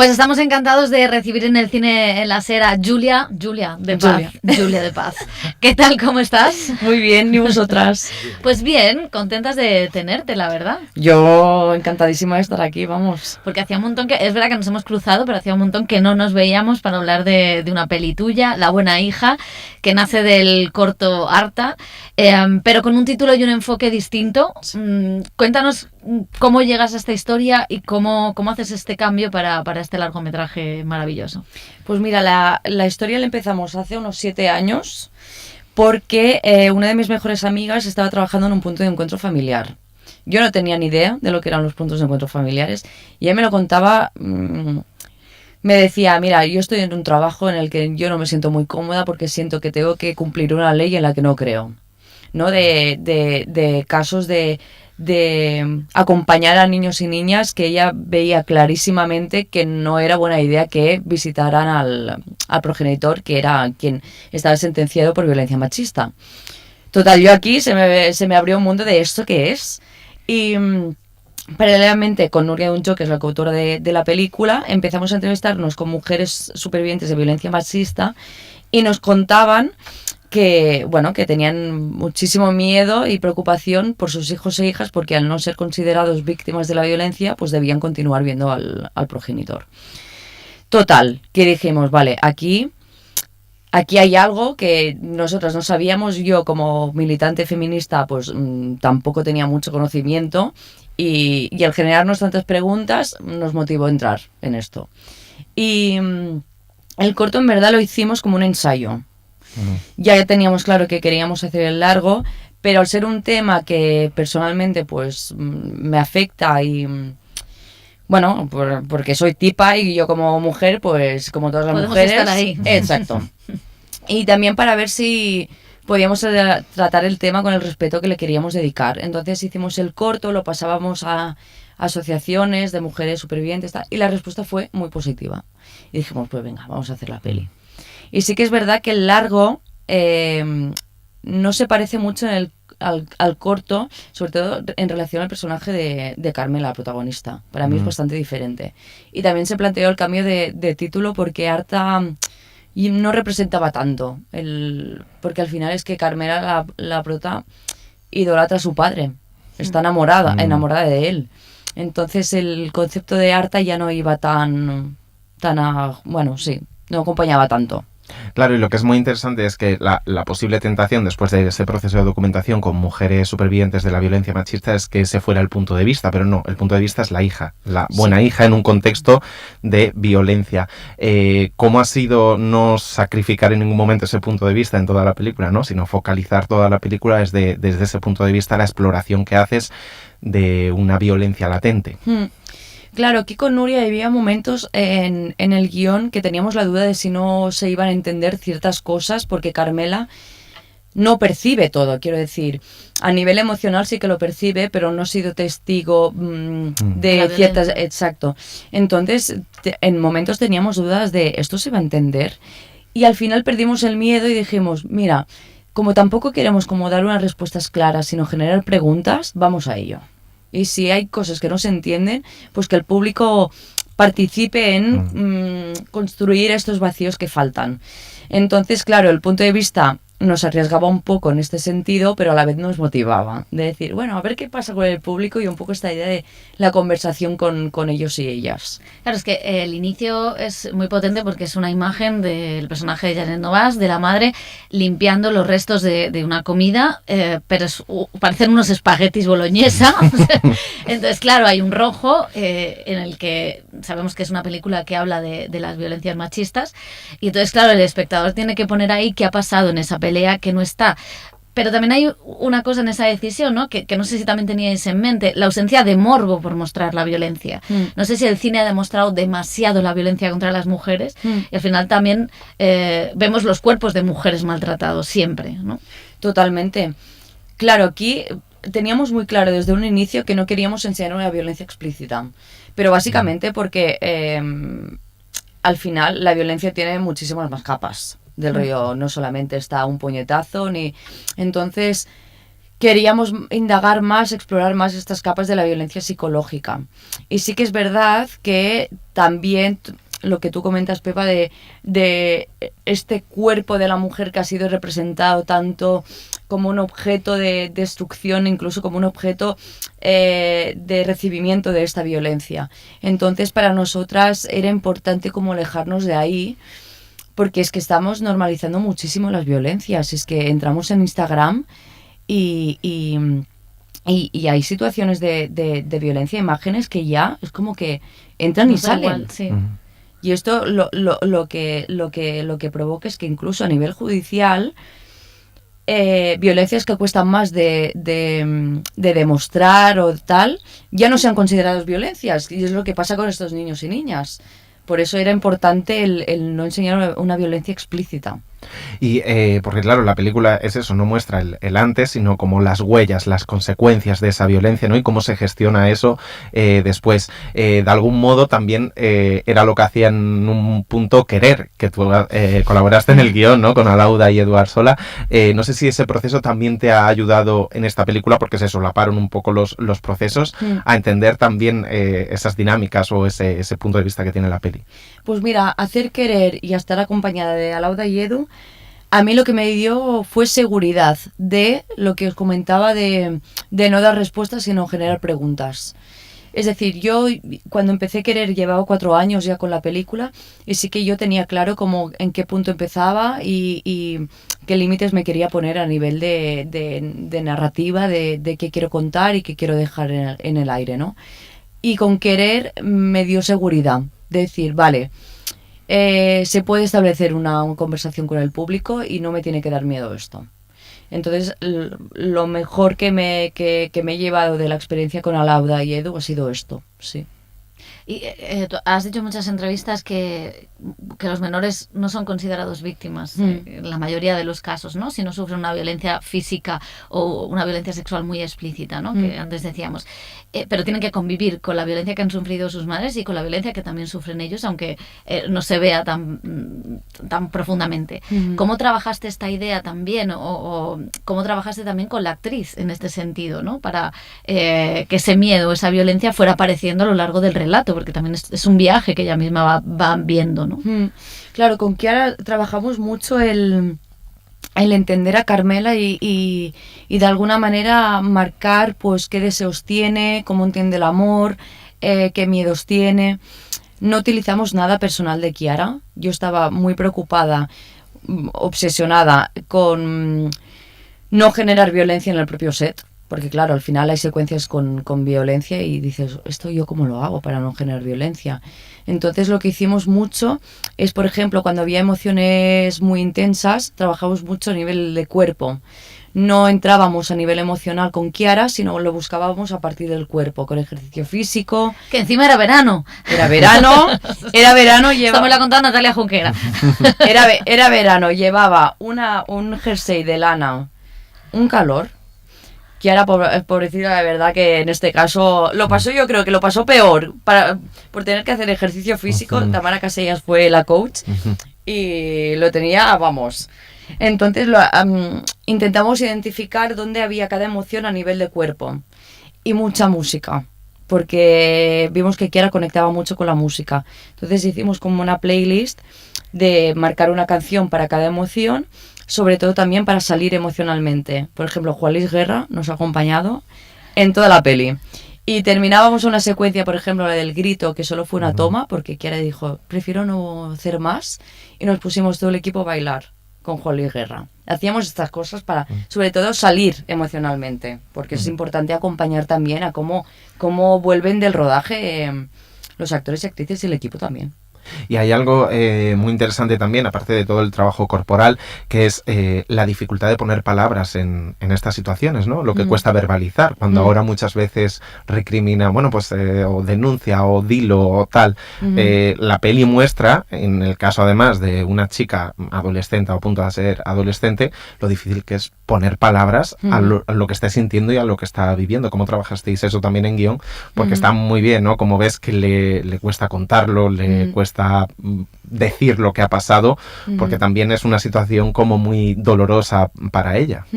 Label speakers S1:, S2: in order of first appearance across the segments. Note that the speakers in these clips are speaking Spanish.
S1: Pues estamos encantados de recibir en el cine en la SER a Julia de Paz. ¿Qué tal? ¿Cómo estás?
S2: Muy bien, ¿y vosotras?
S1: Pues bien, contentas de tenerte, la verdad.
S2: Yo encantadísima de estar aquí, vamos.
S1: Porque hacía un montón es verdad que nos hemos cruzado, pero hacía un montón que no nos veíamos para hablar de una peli tuya, La buena hija, que nace del corto Arta, pero con un título y un enfoque distinto. Cuéntanos cómo llegas a esta historia y cómo haces este cambio para este largometraje maravilloso.
S2: Pues mira, la historia la empezamos hace unos 7 años porque una de mis mejores amigas estaba trabajando en un punto de encuentro familiar. Yo no tenía ni idea de lo que eran los puntos de encuentro familiares y ella me lo contaba, me decía, mira, yo estoy en un trabajo en el que yo no me siento muy cómoda porque siento que tengo que cumplir una ley en la que no creo, ¿no? De casos de acompañar a niños y niñas que ella veía clarísimamente que no era buena idea que visitaran al progenitor, que era quien estaba sentenciado por violencia machista. Total, yo aquí se me abrió un mundo de esto que es. Y paralelamente con Nuria Uncho, que es la coautora de la película, empezamos a entrevistarnos con mujeres supervivientes de violencia machista y nos contaban que, bueno, que tenían muchísimo miedo y preocupación por sus hijos e hijas porque al no ser considerados víctimas de la violencia, pues debían continuar viendo al progenitor. Total, que dijimos, vale, aquí hay algo que nosotras no sabíamos. Yo como militante feminista pues tampoco tenía mucho conocimiento y al generarnos tantas preguntas nos motivó a entrar en esto. Y el corto en verdad lo hicimos como un ensayo. Ya teníamos claro que queríamos hacer el largo, pero al ser un tema que personalmente pues me afecta y... Bueno, porque soy tipa y yo como mujer, pues como todas las mujeres...
S1: estar ahí.
S2: Exacto. Y también para ver si podíamos tratar el tema con el respeto que le queríamos dedicar. Entonces hicimos el corto, lo pasábamos a asociaciones de mujeres supervivientes y la respuesta fue muy positiva. Y dijimos, pues venga, vamos a hacer la peli. Y sí que es verdad que el largo no se parece mucho al corto, sobre todo en relación al personaje de Carmen, la protagonista. Para mí es bastante diferente. Y también se planteó el cambio de título porque Arta no representaba tanto. Porque al final es que Carmela, la prota, idolatra a su padre. Está enamorada de él. Entonces el concepto de Arta ya no iba bueno, sí, no acompañaba tanto.
S3: Claro, y lo que es muy interesante es que la posible tentación después de ese proceso de documentación con mujeres supervivientes de la violencia machista es que ese fuera el punto de vista, pero no, el punto de vista es la hija, la buena hija en un contexto de violencia. ¿Cómo ha sido no sacrificar en ningún momento ese punto de vista en toda la película, ¿no? Sino focalizar toda la película desde ese punto de vista, la exploración que haces de una violencia latente?
S2: Claro, aquí con Nuria había momentos en el guión que teníamos la duda de si no se iban a entender ciertas cosas porque Carmela no percibe todo, quiero decir. A nivel emocional sí que lo percibe, pero no ha sido testigo de ciertas... Exacto. Entonces, en momentos teníamos dudas de ¿esto se va a entender? Y al final perdimos el miedo y dijimos, mira, como tampoco queremos como dar unas respuestas claras, sino generar preguntas, vamos a ello. Y si hay cosas que no se entienden, pues que el público participe en construir estos vacíos que faltan. Entonces, claro, el punto de vista nos arriesgaba un poco en este sentido, pero a la vez nos motivaba. De decir, bueno, a ver qué pasa con el público y un poco esta idea de la conversación con ellos y ellas.
S1: Claro, es que el inicio es muy potente porque es una imagen del personaje de Janet Novas, de la madre, limpiando los restos de una comida, pero parecen unos espaguetis boloñesa. Entonces, claro, hay un rojo en el que sabemos que es una película que habla de las violencias machistas. Y entonces, claro, el espectador tiene que poner ahí qué ha pasado en esa pelea que no está. Pero también hay una cosa en esa decisión, ¿no? Que no sé si también teníais en mente, la ausencia de morbo por mostrar la violencia. No sé si el cine ha demostrado demasiado la violencia contra las mujeres y al final también vemos los cuerpos de mujeres maltratados siempre, ¿no?
S2: Totalmente. Claro, aquí teníamos muy claro desde un inicio que no queríamos enseñar una violencia explícita, pero básicamente porque al final la violencia tiene muchísimas más capas del rollo, no solamente está un puñetazo, ni... Entonces, queríamos indagar más, explorar más estas capas de la violencia psicológica. Y sí que es verdad que también lo que tú comentas, Pepa, de este cuerpo de la mujer que ha sido representado tanto como un objeto de destrucción, incluso como un objeto de recibimiento de esta violencia. Entonces, para nosotras era importante como alejarnos de ahí, porque es que estamos normalizando muchísimo las violencias. Es que entramos en Instagram y hay situaciones de violencia, imágenes que ya es como que entran y salen.
S1: Igual, sí.
S2: Y esto lo que provoca es que incluso a nivel judicial, violencias que cuestan más de demostrar o tal, ya no sean consideradas violencias. Y es lo que pasa con estos niños y niñas. Por eso era importante el no enseñar una violencia explícita.
S3: Y porque claro, la película es eso, no muestra el antes, sino como las huellas, las consecuencias de esa violencia, ¿no? Y cómo se gestiona eso después. De algún modo también era lo que hacía en un punto Querer, que tú colaboraste en el guión, ¿no? Con Alauda y Eduard Sola. No sé si ese proceso también te ha ayudado en esta película, porque se solaparon un poco los procesos, a entender también esas dinámicas o ese punto de vista que tiene la peli.
S2: Pues mira, hacer Querer y estar acompañada de Alauda y Edu, a mí lo que me dio fue seguridad de lo que os comentaba de no dar respuestas, sino generar preguntas. Es decir, yo cuando empecé Querer llevaba 4 años ya con la película y sí que yo tenía claro como en qué punto empezaba y qué límites me quería poner a nivel de narrativa, de qué quiero contar y qué quiero dejar en el aire, ¿no? Y con Querer me dio seguridad de decir, vale, se puede establecer una conversación con el público y no me tiene que dar miedo esto. Entonces, lo mejor que me he llevado de la experiencia con Alauda y Edu ha sido esto, sí.
S1: Y tú has dicho en muchas entrevistas que los menores no son considerados víctimas en la mayoría de los casos, ¿no? Si no sufren una violencia física o una violencia sexual muy explícita, ¿no? Que antes decíamos. Pero tienen que convivir con la violencia que han sufrido sus madres y con la violencia que también sufren ellos, aunque no se vea tan profundamente. ¿Cómo trabajaste esta idea también o cómo trabajaste también con la actriz en este sentido, ¿no? Para que ese miedo, esa violencia fuera apareciendo a lo largo del relato, porque también es un viaje que ella misma va viendo, ¿no?
S2: Claro, con Kiara trabajamos mucho el entender a Carmela y de alguna manera marcar pues qué deseos tiene, cómo entiende el amor, qué miedos tiene. No utilizamos nada personal de Kiara. Yo estaba muy preocupada, obsesionada con no generar violencia en el propio set. Porque claro, al final hay secuencias con violencia y dices, ¿esto yo cómo lo hago para no generar violencia? Entonces lo que hicimos mucho es, por ejemplo, cuando había emociones muy intensas, trabajamos mucho a nivel de cuerpo. No entrábamos a nivel emocional con Kiara, sino lo buscábamos a partir del cuerpo, con ejercicio físico.
S1: Que encima era verano.
S2: Era verano.
S1: Esto me lo ha contado Natalia Junquera.
S2: Era verano, llevaba un jersey de lana, un calor. Kiara, pobrecita, la verdad que en este caso lo pasó, yo creo que lo pasó peor por tener que hacer ejercicio físico. Tamara Casellas fue la coach y lo tenía, vamos. Entonces intentamos identificar dónde había cada emoción a nivel de cuerpo y mucha música, porque vimos que Kiara conectaba mucho con la música. Entonces hicimos como una playlist de marcar una canción para cada emoción, sobre todo también para salir emocionalmente. Por ejemplo, Juan Luis Guerra nos ha acompañado en toda la peli. Y terminábamos una secuencia, por ejemplo, la del grito, que solo fue una toma, porque Kiara dijo, prefiero no hacer más, y nos pusimos todo el equipo a bailar con Juan Luis Guerra. Hacíamos estas cosas para, sobre todo, salir emocionalmente, porque es importante acompañar también a cómo vuelven del rodaje los actores y actrices y el equipo también.
S3: Y hay algo muy interesante también, aparte de todo el trabajo corporal, que es la dificultad de poner palabras en estas situaciones, ¿no? Lo que cuesta verbalizar, cuando ahora muchas veces recrimina, bueno, pues o denuncia o dilo o tal. La peli muestra, en el caso además de una chica adolescente o a punto de ser adolescente, lo difícil que es poner palabras a lo que está sintiendo y a lo que está viviendo. ¿Cómo trabajasteis eso también en guión? Porque está muy bien, ¿no? Como ves que le cuesta contarlo, le cuesta decir lo que ha pasado, porque también es una situación como muy dolorosa para ella.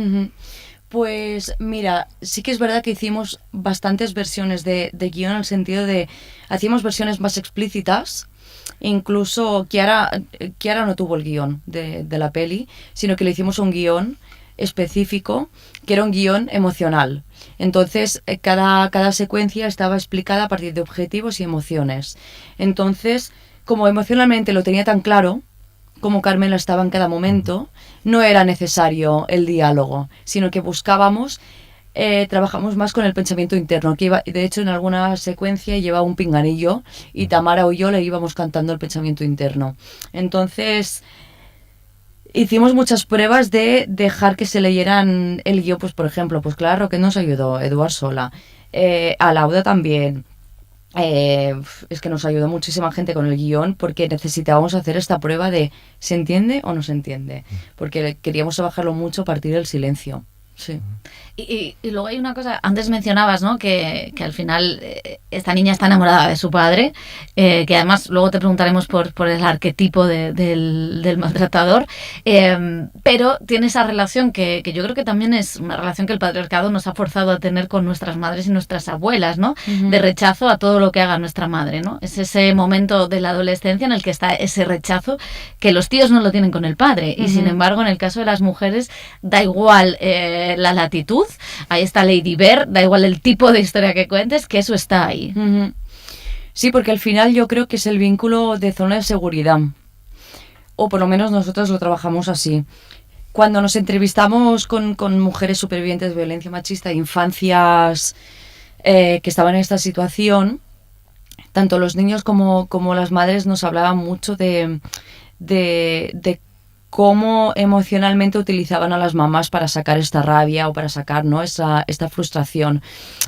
S2: Pues mira, sí que es verdad que hicimos bastantes versiones de guión, en el sentido de, hacíamos versiones más explícitas. Incluso Kiara no tuvo el guión de la peli, sino que le hicimos un guión específico, que era un guión emocional. Entonces, cada secuencia estaba explicada a partir de objetivos y emociones. Entonces, como emocionalmente lo tenía tan claro, como Carmela estaba en cada momento, no era necesario el diálogo, sino que buscábamos, trabajamos más con el pensamiento interno, que iba, de hecho en alguna secuencia llevaba un pinganillo y Tamara o yo le íbamos cantando el pensamiento interno. Entonces, hicimos muchas pruebas de dejar que se leyeran el guión, pues por ejemplo, pues claro que nos ayudó Eduard Sola, a Lauda también. Es que nos ayudó muchísima gente con el guión porque necesitábamos hacer esta prueba de ¿se entiende o no se entiende? Porque queríamos trabajarlo mucho a partir del silencio. Sí.
S1: Y luego hay una cosa, antes mencionabas, ¿no? Que al final esta niña está enamorada de su padre, que además luego te preguntaremos por el arquetipo del maltratador, pero tiene esa relación que yo creo que también es una relación que el patriarcado nos ha forzado a tener con nuestras madres y nuestras abuelas, ¿no? Uh-huh. De rechazo a todo lo que haga nuestra madre, ¿no? Es ese momento de la adolescencia en el que está ese rechazo que los tíos no lo tienen con el padre, y sin embargo en el caso de las mujeres da igual la latitud. Ahí está Lady Bird, da igual el tipo de historia que cuentes, que eso está ahí.
S2: Uh-huh. Sí, porque al final yo creo que es el vínculo de zona de seguridad, o por lo menos nosotros lo trabajamos así. Cuando nos entrevistamos con mujeres supervivientes de violencia machista, infancias que estaban en esta situación, tanto los niños como las madres nos hablaban mucho de cómo emocionalmente utilizaban a las mamás para sacar esta rabia o para sacar, ¿no?, esta frustración.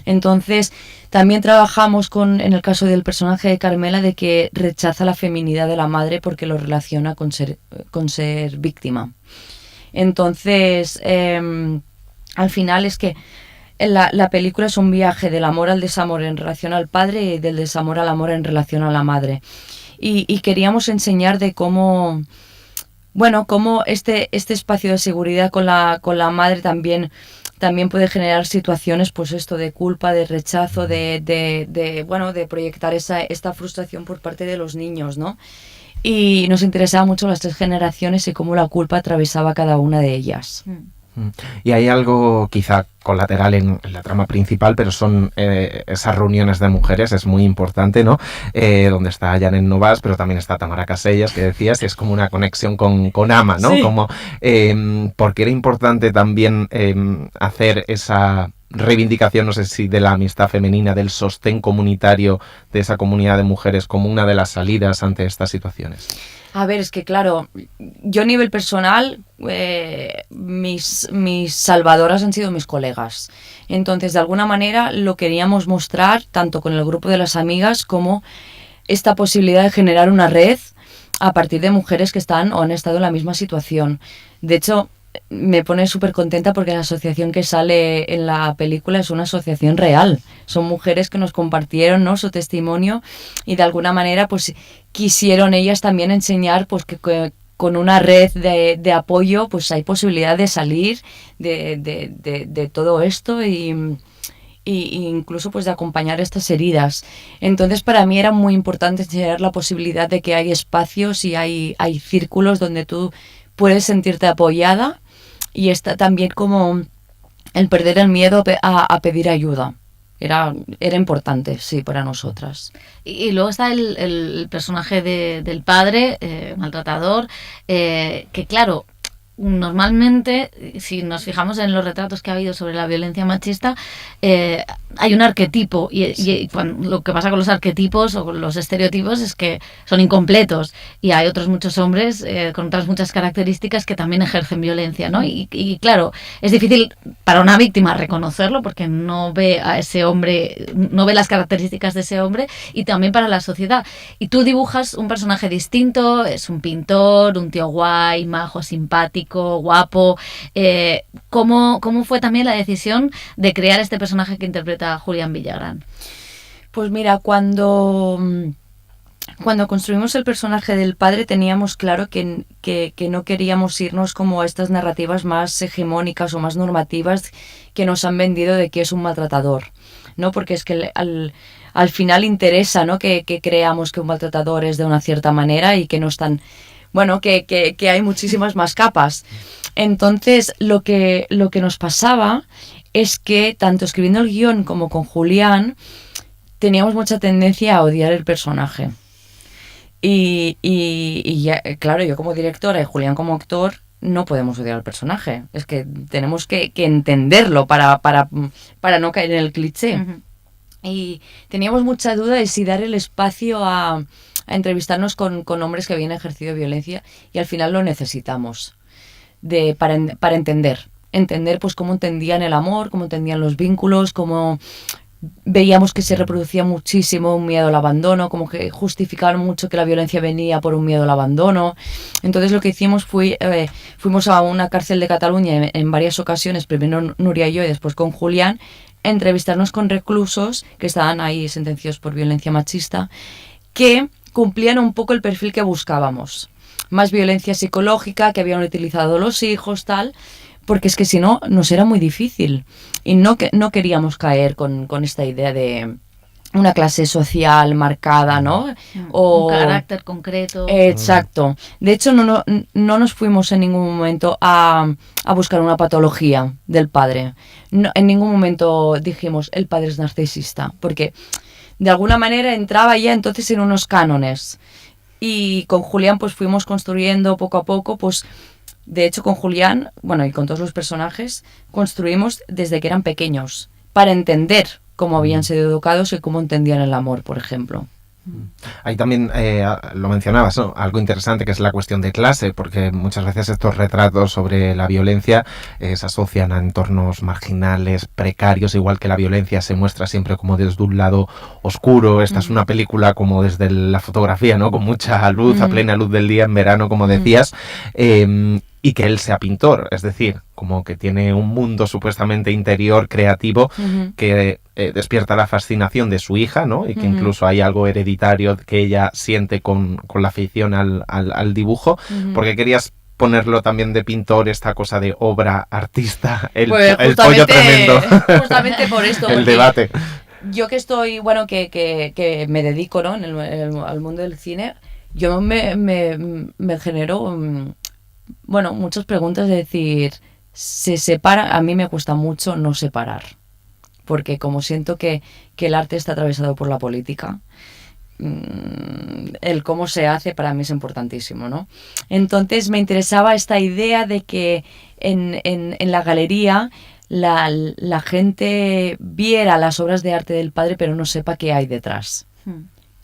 S2: Entonces, también trabajamos en el caso del personaje de Carmela, de que rechaza la feminidad de la madre porque lo relaciona con ser víctima. Entonces, al final es que la película es un viaje del amor al desamor en relación al padre y del desamor al amor en relación a la madre. Y queríamos enseñar de cómo... Bueno, como este espacio de seguridad con la madre también puede generar situaciones, pues esto, de culpa, de rechazo, de proyectar esta frustración por parte de los niños, ¿no? Y nos interesaba mucho las 3 generaciones y cómo la culpa atravesaba cada una de ellas.
S3: Y hay algo quizá colateral en la trama principal, pero son esas reuniones de mujeres, es muy importante, ¿no? Donde está Janet Novas, pero también está Tamara Casellas, que decías, y es como una conexión con Ama, ¿no? Sí. Como, porque era importante también hacer esa reivindicación, no sé si de la amistad femenina, del sostén comunitario de esa comunidad de mujeres como una de las salidas ante estas situaciones.
S2: A ver, es que claro, yo a nivel personal, mis salvadoras han sido mis colegas. Entonces, de alguna manera, lo queríamos mostrar, tanto con el grupo de las amigas, como esta posibilidad de generar una red a partir de mujeres que están o han estado en la misma situación. De hecho, me pone súper contenta porque la asociación que sale en la película es una asociación real. Son mujeres que nos compartieron, ¿no?, su testimonio, y de alguna manera pues quisieron ellas también enseñar pues que con una red de apoyo pues hay posibilidad de salir de todo esto y incluso pues de acompañar estas heridas. Entonces para mí era muy importante enseñar la posibilidad de que hay espacios y hay círculos donde tú puedes sentirte apoyada, y está también como el perder el miedo a pedir ayuda. Era importante, sí, para nosotras.
S1: Y luego está el personaje del padre, maltratador, que claro, normalmente, si nos fijamos en los retratos que ha habido sobre la violencia machista, hay un arquetipo y lo que pasa con los arquetipos o con los estereotipos es que son incompletos, y hay otros muchos hombres con otras muchas características que también ejercen violencia, ¿no? Y claro, es difícil para una víctima reconocerlo porque no ve a ese hombre, no ve las características de ese hombre, y también para la sociedad. Y tú dibujas un personaje distinto, es un pintor, un tío guay, majo, simpático, guapo. ¿Cómo fue también la decisión de crear este personaje que interpreta Julián Villagrán?
S2: Pues mira, cuando cuando construimos el personaje del padre teníamos claro que no queríamos irnos como a estas narrativas más hegemónicas o más normativas que nos han vendido de que es un maltratador, ¿no? Porque es que al final interesa, ¿no? Que creamos que un maltratador es de una cierta manera y que no están... Bueno, que hay muchísimas más capas. Entonces, lo que nos pasaba es que, tanto escribiendo el guión como con Julián, teníamos mucha tendencia a odiar el personaje. Y ya, claro, yo como directora y Julián como actor no podemos odiar al personaje. Es que tenemos que entenderlo para no caer en el cliché.
S1: Ujú.
S2: Y teníamos mucha duda de si dar el espacio a entrevistarnos con hombres que habían ejercido violencia, y al final lo necesitamos para entender pues cómo entendían el amor, cómo entendían los vínculos, cómo veíamos que se reproducía muchísimo un miedo al abandono, como que justificaban mucho que la violencia venía por un miedo al abandono. Entonces lo que hicimos fuimos a una cárcel de Cataluña en varias ocasiones, primero Nuria y yo y después con Julián, a entrevistarnos con reclusos que estaban ahí sentenciados por violencia machista, que cumplían un poco el perfil que buscábamos. Más violencia psicológica, que habían utilizado los hijos, tal... porque es que si no, nos era muy difícil. Y no queríamos caer con esta idea de una clase social marcada, ¿no?
S1: Un carácter concreto.
S2: Exacto. De hecho, no nos fuimos en ningún momento a buscar una patología del padre. No, en ningún momento dijimos, el padre es narcisista, porque de alguna manera entraba ya entonces en unos cánones. Y con Julián pues fuimos construyendo poco a poco, pues... De hecho, con Julián, bueno, y con todos los personajes, construimos desde que eran pequeños, para entender cómo habían sido educados y cómo entendían el amor, por ejemplo.
S3: Ahí también lo mencionabas, ¿no? Algo interesante que es la cuestión de clase, porque muchas veces estos retratos sobre la violencia se asocian a entornos marginales, precarios, igual que la violencia se muestra siempre como desde un lado oscuro. Esta es una película como desde la fotografía, ¿no? Con mucha luz, a plena luz del día en verano, como decías. Y que él sea pintor, es decir, como que tiene un mundo supuestamente interior, creativo, que despierta la fascinación de su hija, ¿no? Y que incluso hay algo hereditario que ella siente con la afición al dibujo, porque querías ponerlo también de pintor, esta cosa de obra, artista, el pollo tremendo.
S2: Justamente por esto.
S3: El debate.
S2: Yo que estoy, bueno, que me dedico, ¿no? Al mundo del cine, yo me genero... bueno, muchas preguntas de decir, ¿se separa? A mí me cuesta mucho no separar, porque como siento que el arte está atravesado por la política, el cómo se hace para mí es importantísimo, ¿no? Entonces me interesaba esta idea de que en la galería la gente viera las obras de arte del padre, pero no sepa qué hay detrás.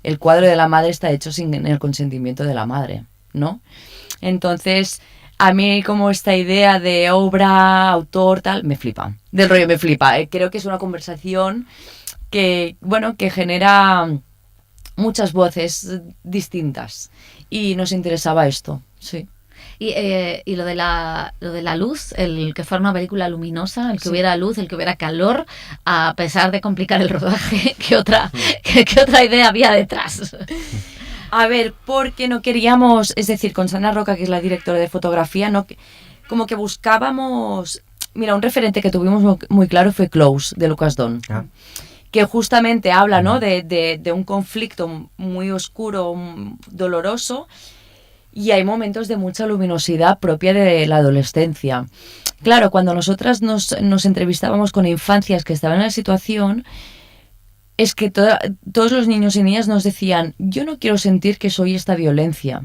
S2: El cuadro de la madre está hecho sin el consentimiento de la madre, ¿no? Entonces, a mí como esta idea de obra, autor, tal, me flipa. Del rollo me flipa. Creo que es una conversación que, bueno, que genera muchas voces distintas. Y nos interesaba esto, sí.
S1: Y lo de la luz, el que fuera una película luminosa, el que hubiera luz, el que hubiera calor, a pesar de complicar el rodaje, ¿qué otra idea había detrás?
S2: A ver, porque no queríamos, es decir, con Sandra Roca, que es la directora de fotografía, no, como que buscábamos... Mira, un referente que tuvimos muy claro fue Close, de Lucas Don, que justamente habla, ¿no? de un conflicto muy oscuro, doloroso, y hay momentos de mucha luminosidad propia de la adolescencia. Claro, cuando nosotras nos entrevistábamos con infancias que estaban en la situación... Es que todos los niños y niñas nos decían, yo no quiero sentir que soy esta violencia.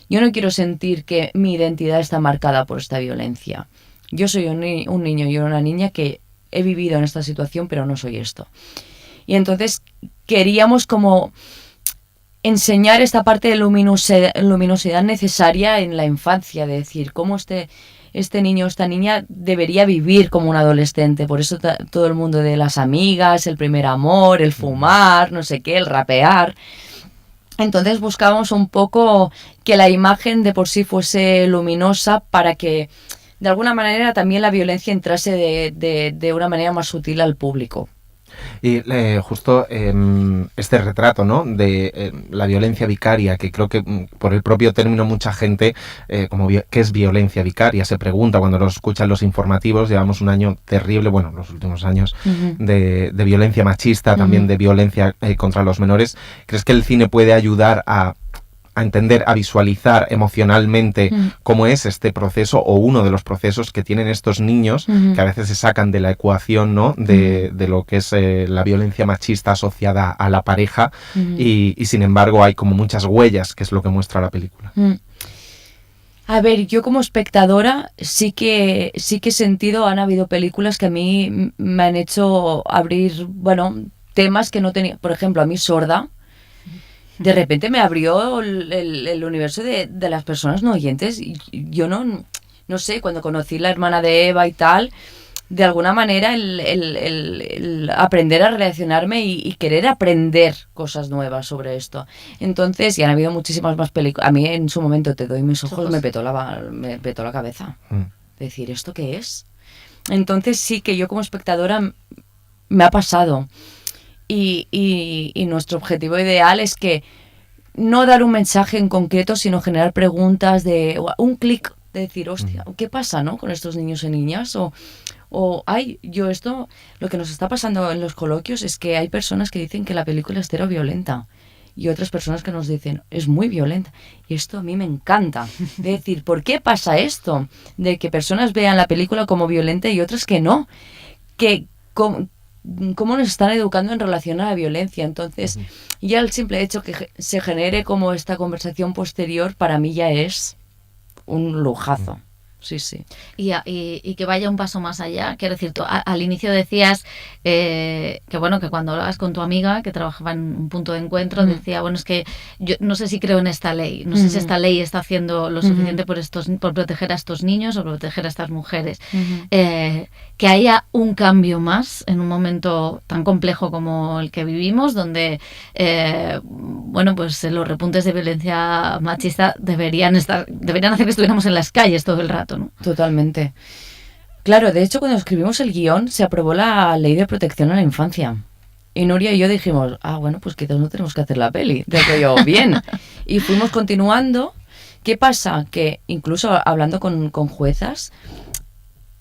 S2: Yo no quiero sentir que mi identidad está marcada por esta violencia. Yo soy un niño y una niña que he vivido en esta situación, pero no soy esto. Y entonces queríamos como enseñar esta parte de luminosidad necesaria en la infancia, de decir cómo este niño o esta niña debería vivir como un adolescente. Por eso todo el mundo de las amigas, el primer amor, el fumar, no sé qué, el rapear. Entonces buscábamos un poco que la imagen de por sí fuese luminosa para que de alguna manera también la violencia entrase de una manera más sutil al público.
S3: Y justo este retrato, ¿no?, de la violencia vicaria, que creo que por el propio término mucha gente, ¿qué es violencia vicaria? Se pregunta cuando lo escuchan los informativos. Llevamos un año terrible, bueno, los últimos años, de violencia machista, también de violencia contra los menores. ¿Crees que el cine puede ayudar a entender, a visualizar emocionalmente cómo es este proceso, o uno de los procesos que tienen estos niños, que a veces se sacan de la ecuación, ¿no?, de lo que es la violencia machista asociada a la pareja, y sin embargo hay como muchas huellas, que es lo que muestra la película?
S2: A ver, yo como espectadora sí que he sentido, han habido películas que a mí me han hecho abrir, bueno, temas que no tenía. Por ejemplo, a mí Sorda, de repente me abrió el universo de las personas no oyentes. Y yo no sé, cuando conocí La hermana de Eva y tal, de alguna manera el aprender a relacionarme y querer aprender cosas nuevas sobre esto. Entonces, y han habido muchísimas más películas. A mí en su momento Te doy mis ojos, me petó la cabeza. Decir, ¿esto qué es? Entonces sí que yo como espectadora me ha pasado. Y nuestro objetivo ideal es que no dar un mensaje en concreto, sino generar preguntas de un clic, de decir, hostia, ¿qué pasa, no, con estos niños y niñas? Lo que nos está pasando en los coloquios es que hay personas que dicen que la película es cero violenta, y otras personas que nos dicen, es muy violenta. Y esto a mí me encanta. De decir, ¿por qué pasa esto? De que personas vean la película como violenta y otras que no. Cómo nos están educando en relación a la violencia. Entonces, ya el simple hecho que se genere como esta conversación posterior, para mí ya es un lujazo. Sí, sí.
S1: Y que vaya un paso más allá. Quiero decir, tú al inicio decías que cuando hablabas con tu amiga que trabajaba en un punto de encuentro, decía, bueno, es que yo no sé si creo en esta ley, no sé si esta ley está haciendo lo suficiente por proteger a estos niños o proteger a estas mujeres. Que haya un cambio más en un momento tan complejo como el que vivimos, donde pues los repuntes de violencia machista deberían hacer que estuviéramos en las calles todo el rato, ¿no?
S2: Totalmente. Claro, de hecho, cuando escribimos el guión se aprobó la Ley de Protección a la Infancia. Y Nuria y yo dijimos, bueno, pues quizás no tenemos que hacer la peli. Digo yo, bien. Y fuimos continuando. ¿Qué pasa? Que incluso hablando con juezas,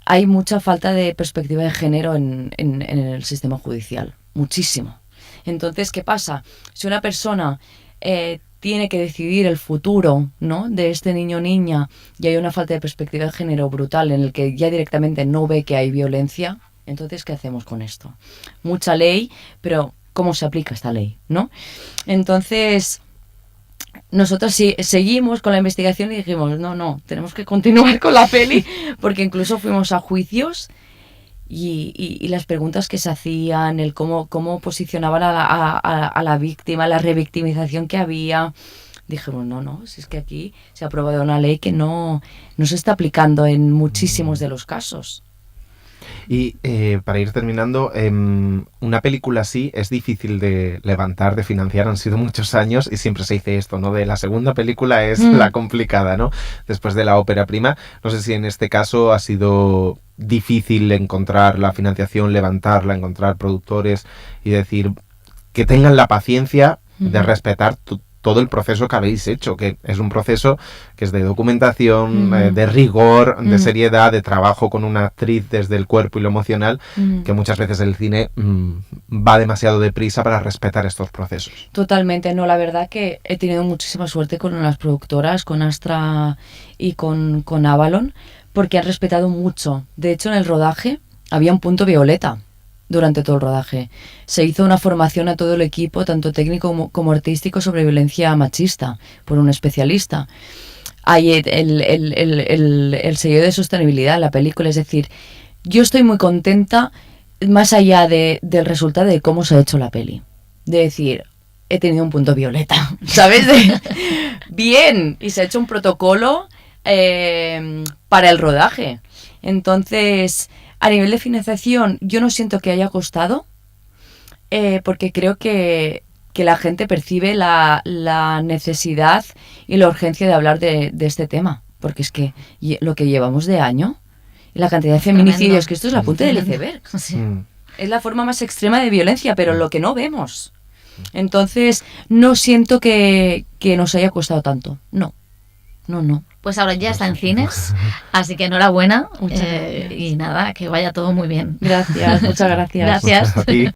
S2: hay mucha falta de perspectiva de género en el sistema judicial. Muchísimo. Entonces, ¿qué pasa? Si una persona tiene que decidir el futuro, ¿no?, de este niño o niña, y hay una falta de perspectiva de género brutal en el que ya directamente no ve que hay violencia, entonces, ¿qué hacemos con esto? Mucha ley, pero ¿cómo se aplica esta ley, no? Entonces, nosotros sí seguimos con la investigación y dijimos, no, tenemos que continuar con la peli, porque incluso fuimos a juicios y las preguntas que se hacían, el cómo posicionaban a la víctima, la revictimización que había. Dijimos, no, si es que aquí se ha aprobado una ley que no se está aplicando en muchísimos de los casos.
S3: Y para ir terminando, una película así es difícil de levantar, de financiar, han sido muchos años y siempre se dice esto, ¿no? De la segunda película es la complicada, ¿no? Después de la ópera prima. No sé si en este caso ha sido difícil encontrar la financiación, levantarla, encontrar productores y decir que tengan la paciencia de respetar todo el proceso que habéis hecho, que es un proceso que es de documentación, de rigor, de seriedad, de trabajo con una actriz desde el cuerpo y lo emocional, que muchas veces el cine va demasiado deprisa para respetar estos procesos.
S2: Totalmente, no, la verdad que he tenido muchísima suerte con las productoras, con Astra y con Avalon, porque han respetado mucho. De hecho, en el rodaje había un punto violeta. Durante todo el rodaje se hizo una formación a todo el equipo, tanto técnico como artístico, sobre violencia machista por un especialista. Hay el sello de sostenibilidad en la película, es decir, yo estoy muy contenta más allá del resultado de cómo se ha hecho la peli, de decir, he tenido un punto violeta, ¿sabes? Bien, y se ha hecho un protocolo para el rodaje. Entonces, a nivel de financiación, yo no siento que haya costado, porque creo que la gente percibe la necesidad y la urgencia de hablar de este tema. Porque es que lo que llevamos de año, la cantidad de feminicidios, que esto es la punta del iceberg.
S1: Sí.
S2: Es la forma más extrema de violencia, pero lo que no vemos. Entonces, no siento que nos haya costado tanto. No.
S1: Pues ahora ya está en cines, así que enhorabuena.
S2: Muchas gracias.
S1: Y nada, que vaya todo muy bien.
S2: Gracias, muchas gracias.
S1: Gracias.
S3: A ti.